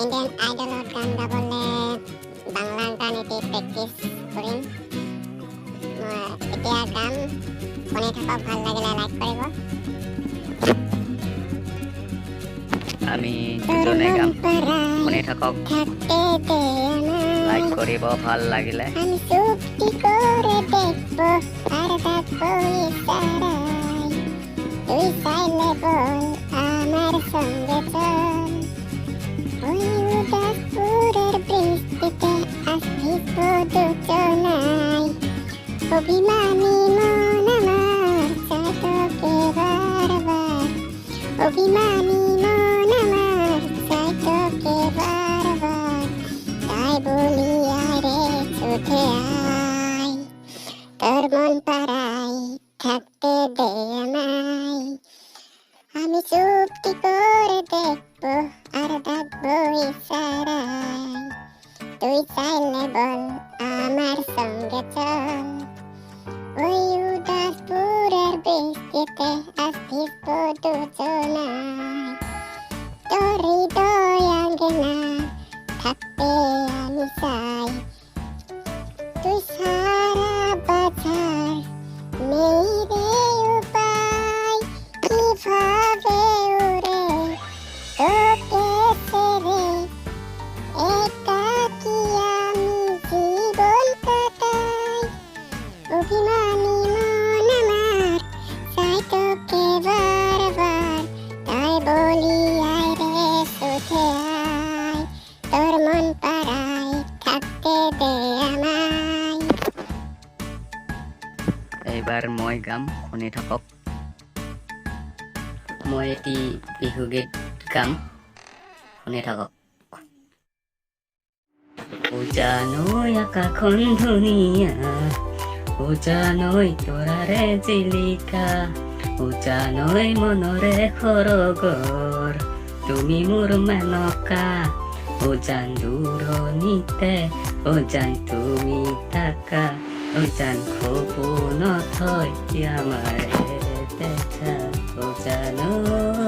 Indian আইডলত গান গাবলে বাংলাৰ গান এটি প্ৰেক্টিচ কৰিম। এতিয়া গান শুনি থাকক, ভাল লাগিলে লাইক কৰিব। আমি দুজনে গাম, শুনি থাকক, লাইক কৰিব ভাল লাগিলে। আমি চুক্তি করে দেখব আর দেখব ইশারায়, তুই চাইলে বল আমার সঙ্গে চল। ওই উদাসপুরের বৃষ্টিতে আসিস দুজনাই, অভিমানী মন আমার চাই তোকে বারবার, অভিমানী মন আমার চাই তোকে বারবার। তাই বলি আরে ছুটে আয়, তোর মন পাড়াই থাকতে দে আমায়। আমি চুক্তি করে দেখব আর ডাকবো ইশারায়, তুই চাইলে বল আমার সঙ্গে চল। ওই উদাসপুরের বৃষ্টিতে আসিস দুজনাই, তোর হৃদয় আঙ্গনা থাকতে আমি চাই। তুই সারা বাজার নেই রে উপায়, কিভাবে উড়ে তোকে ছেড়ে একাকী আমি জীবন কাটাই। অভিমানী মন আমার চাই তোকে বারবার, তাই বলি আয় রে ছুটে আয়, তোর মন পাড়াই থাকতে দে আমায়। এইবাৰ মই গাম, শুনি থাকক। মই এটি বিহু গীত গাম, শুনি থাকক। উজানৈ আকাশখন ধুনীয়া, উজানৈ তৰাৰে জিলিকা, উজানৈ মনৰে সৰগৰ, তুমি মোৰ মেনকা। উজান দূৰণিতে, উজান তুমি থাকা, উজান সপোনত হয় আমাৰে দেখা। উজানৈ